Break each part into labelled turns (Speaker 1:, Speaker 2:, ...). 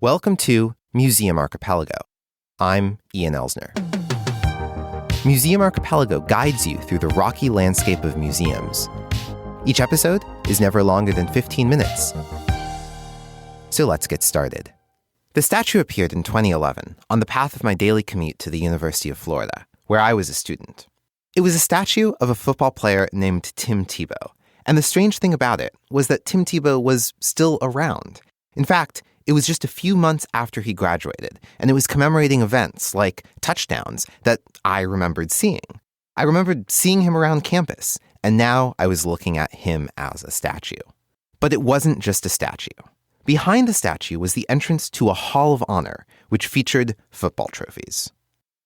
Speaker 1: Welcome to Museum Archipelago. I'm Ian Elsner. Museum Archipelago guides you through the rocky landscape of museums. Each episode is never longer than 15 minutes. So let's get started. The statue appeared in 2011 on the path of my daily commute to the University of Florida, where I was a student. It was a statue of a football player named Tim Tebow, and the strange thing about it was that Tim Tebow was still around. In fact, it was just a few months after he graduated, and it was commemorating events like touchdowns that I remembered seeing. I remembered seeing him around campus, and now I was looking at him as a statue. But it wasn't just a statue. Behind the statue was the entrance to a Hall of Honor, which featured football trophies.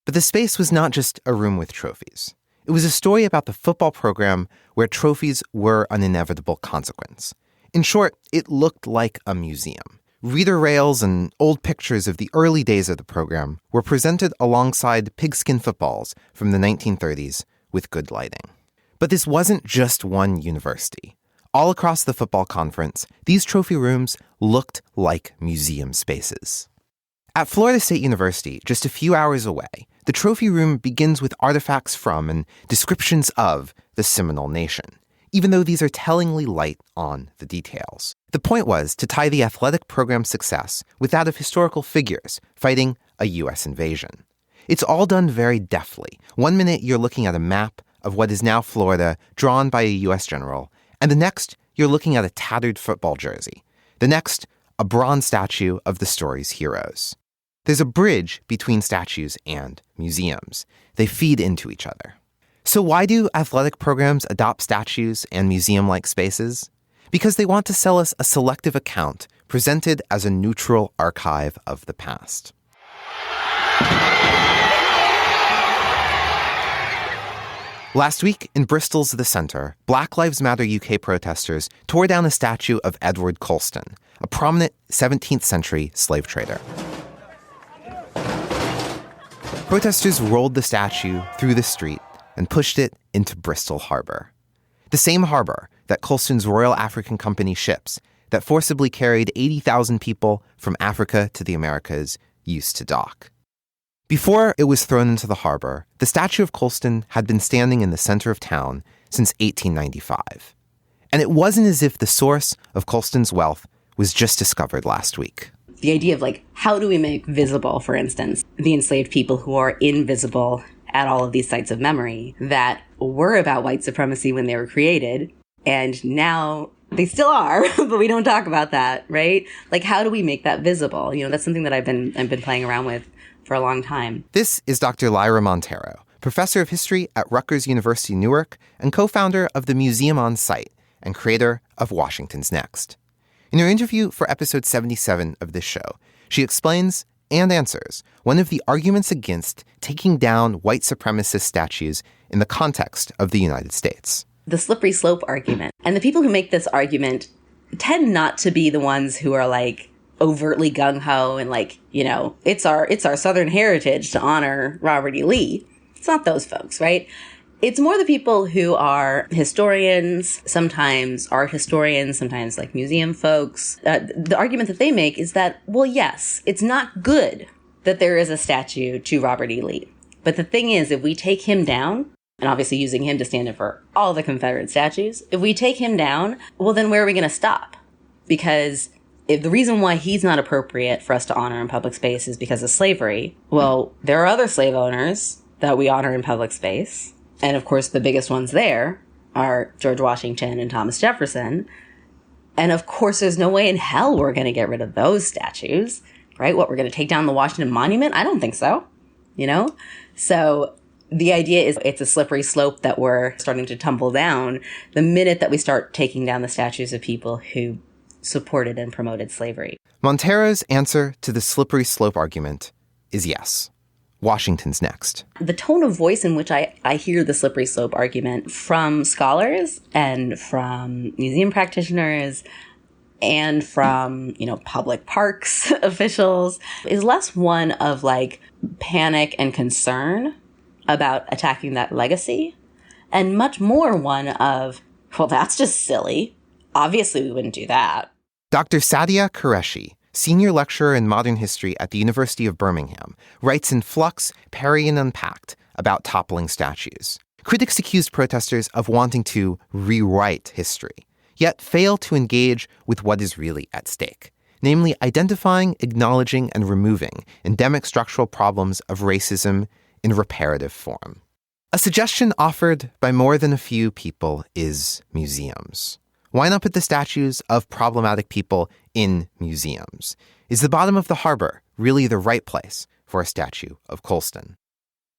Speaker 1: But the space was not just a room with trophies. It was a story about the football program where trophies were an inevitable consequence. In short, it looked like a museum. Reader rails and old pictures of the early days of the program were presented alongside pigskin footballs from the 1930s with good lighting. But this wasn't just one university. All across the football conference, these trophy rooms looked like museum spaces. At Florida State University, just a few hours away, the trophy room begins with artifacts from and descriptions of the Seminole Nation, even though these are tellingly light on the details. The point was to tie the athletic program's success with that of historical figures fighting a U.S. invasion. It's all done very deftly. 1 minute you're looking at a map of what is now Florida drawn by a U.S. general, and the next you're looking at a tattered football jersey. The next, a bronze statue of the story's heroes. There's a bridge between statues and museums. They feed into each other. So why do athletic programs adopt statues and museum-like spaces? Because they want to sell us a selective account presented as a neutral archive of the past. Last week, in Bristol's The Centre, Black Lives Matter UK protesters tore down a statue of Edward Colston, a prominent 17th century slave trader. Protesters rolled the statue through the street and pushed it into Bristol Harbor. The same harbor that Colston's Royal African Company ships that forcibly carried 80,000 people from Africa to the Americas used to dock. Before it was thrown into the harbor, the statue of Colston had been standing in the center of town since 1895. And it wasn't as if the source of Colston's wealth was just discovered last week.
Speaker 2: The idea of how do we make visible, for instance, the enslaved people who are invisible at all of these sites of memory that were about white supremacy when they were created, and now they still are, but we don't talk about that, right? How do we make that visible? That's something that I've been playing around with for a long time.
Speaker 1: This is Dr. Lyra Monteiro, professor of history at Rutgers University Newark and co-founder of the Museum on Site and creator of Washington's Next. In her interview for episode 77 of this show, she explains and answers one of the arguments against taking down white supremacist statues in the context of the United States.
Speaker 2: The slippery slope argument. And the people who make this argument tend not to be the ones who are overtly gung-ho and it's our Southern heritage to honor Robert E. Lee. It's not those folks, right? It's more the people who are historians, sometimes art historians, sometimes museum folks. The argument that they make is that, well, yes, it's not good that there is a statue to Robert E. Lee. But the thing is, if we take him down, and obviously using him to stand in for all the Confederate statues, if we take him down, well, then where are we going to stop? Because if the reason why he's not appropriate for us to honor in public space is because of slavery, well, there are other slave owners that we honor in public space. And of course, the biggest ones there are George Washington and Thomas Jefferson. And of course, there's no way in hell we're going to get rid of those statues, right? What, we're going to take down the Washington Monument? I don't think so, So the idea is it's a slippery slope that we're starting to tumble down the minute that we start taking down the statues of people who supported and promoted slavery.
Speaker 1: Montero's answer to the slippery slope argument is yes. Washington's Next.
Speaker 2: The tone of voice in which I hear the slippery slope argument from scholars and from museum practitioners and from, public parks officials is less one of panic and concern about attacking that legacy and much more one of, well, that's just silly. Obviously, we wouldn't do that.
Speaker 1: Dr. Sadiah Qureshi senior lecturer in modern history at the University of Birmingham, writes in Flux, Perry and Unpacked about toppling statues. Critics accused protesters of wanting to rewrite history, yet fail to engage with what is really at stake, namely identifying, acknowledging, and removing endemic structural problems of racism in reparative form. A suggestion offered by more than a few people is museums. Why not put the statues of problematic people in museums? Is the bottom of the harbor really the right place for a statue of Colston?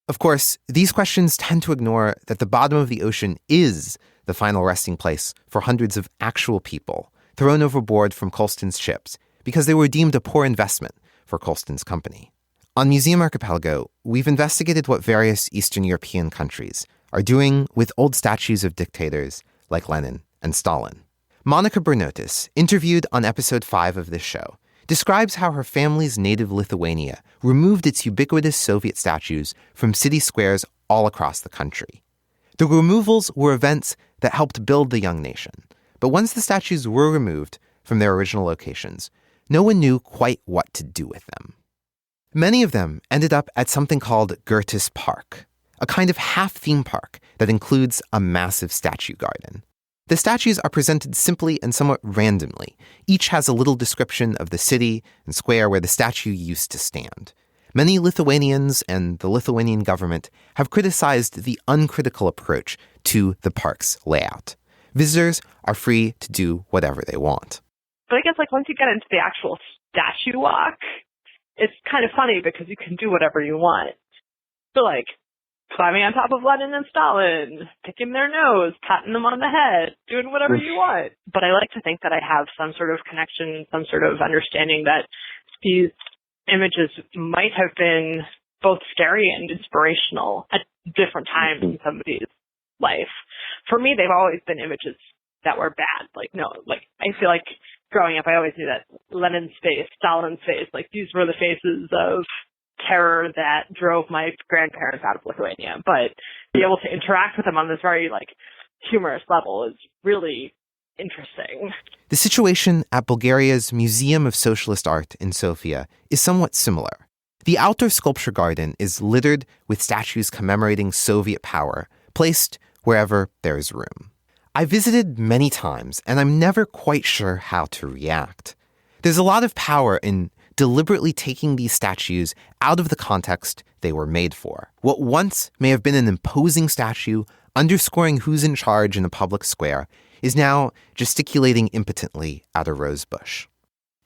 Speaker 1: Of course, these questions tend to ignore that the bottom of the ocean is the final resting place for hundreds of actual people thrown overboard from Colston's ships because they were deemed a poor investment for Colston's company. On Museum Archipelago, we've investigated what various Eastern European countries are doing with old statues of dictators like Lenin and Stalin. Monica Bernotis, interviewed on episode 5 of this show, describes how her family's native Lithuania removed its ubiquitous Soviet statues from city squares all across the country. The removals were events that helped build the young nation, but once the statues were removed from their original locations, no one knew quite what to do with them. Many of them ended up at something called Grūtas Park, a kind of half-theme park that includes a massive statue garden. The statues are presented simply and somewhat randomly. Each has a little description of the city and square where the statue used to stand. Many Lithuanians and the Lithuanian government have criticized the uncritical approach to the park's layout. Visitors are free to do whatever they want.
Speaker 3: But I guess once you get into the actual statue walk, it's kind of funny because you can do whatever you want. So climbing on top of Lenin and Stalin, picking their nose, patting them on the head, doing whatever you want. But I like to think that I have some sort of connection, some sort of understanding that these images might have been both scary and inspirational at different times in somebody's life. For me, they've always been images that were bad. I feel like growing up, I always knew that Lenin's face, Stalin's face, these were the faces of terror that drove my grandparents out of Lithuania. But be able to interact with them on this very humorous level is really interesting.
Speaker 1: The situation at Bulgaria's Museum of Socialist Art in Sofia is somewhat similar. The outdoor sculpture garden is littered with statues commemorating Soviet power, placed wherever there is room. I visited many times, and I'm never quite sure how to react. There's a lot of power in deliberately taking these statues out of the context they were made for. What once may have been an imposing statue underscoring who's in charge in a public square is now gesticulating impotently at a rose bush.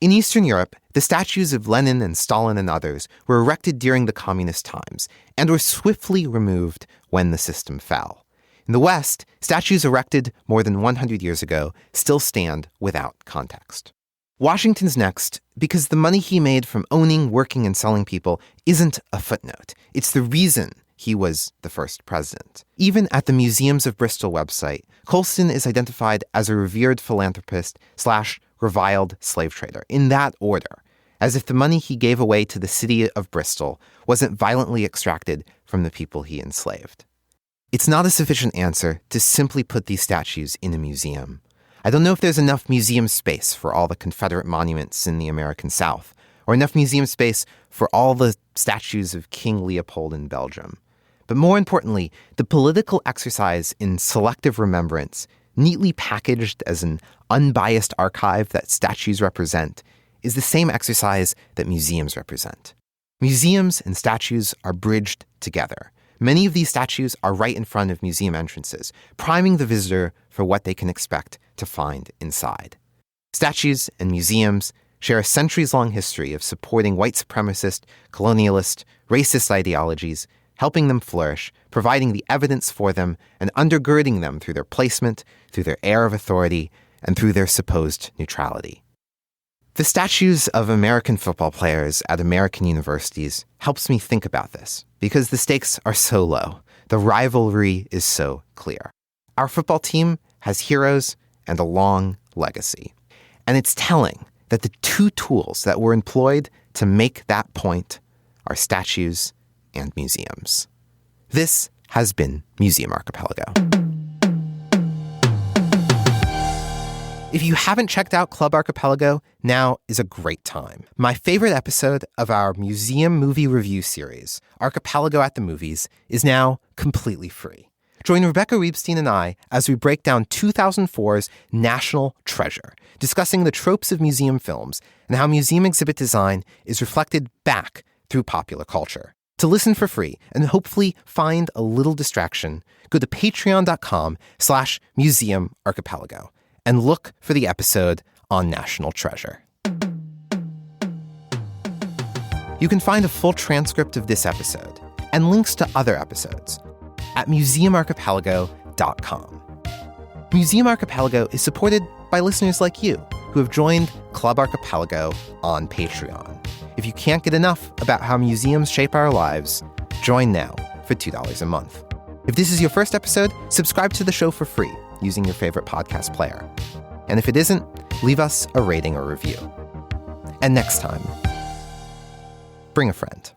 Speaker 1: In Eastern Europe, the statues of Lenin and Stalin and others were erected during the communist times and were swiftly removed when the system fell. In the West, statues erected more than 100 years ago still stand without context. Washington's next because the money he made from owning, working, and selling people isn't a footnote. It's the reason he was the first president. Even at the Museums of Bristol website, Colston is identified as a revered philanthropist / reviled slave trader, in that order, as if the money he gave away to the city of Bristol wasn't violently extracted from the people he enslaved. It's not a sufficient answer to simply put these statues in a museum. I don't know if there's enough museum space for all the Confederate monuments in the American South, or enough museum space for all the statues of King Leopold in Belgium. But more importantly, the political exercise in selective remembrance, neatly packaged as an unbiased archive that statues represent, is the same exercise that museums represent. Museums and statues are bridged together. Many of these statues are right in front of museum entrances, priming the visitor for what they can expect to find inside. Statues and museums share a centuries-long history of supporting white supremacist, colonialist, racist ideologies, helping them flourish, providing the evidence for them, and undergirding them through their placement, through their air of authority, and through their supposed neutrality. The statues of American football players at American universities helps me think about this, because the stakes are so low. The rivalry is so clear. Our football team has heroes and a long legacy. And it's telling that the two tools that were employed to make that point are statues and museums. This has been Museum Archipelago. If you haven't checked out Club Archipelago, now is a great time. My favorite episode of our museum movie review series, Archipelago at the Movies, is now completely free. Join Rebecca Reebstein and I as we break down 2004's National Treasure, discussing the tropes of museum films and how museum exhibit design is reflected back through popular culture. To listen for free and hopefully find a little distraction, go to patreon.com/museumarchipelago and look for the episode on National Treasure. You can find a full transcript of this episode and links to other episodes at museumarchipelago.com. Museum Archipelago is supported by listeners like you who have joined Club Archipelago on Patreon. If you can't get enough about how museums shape our lives, join now for $2 a month. If this is your first episode, subscribe to the show for free using your favorite podcast player. And if it isn't, leave us a rating or review. And next time, bring a friend.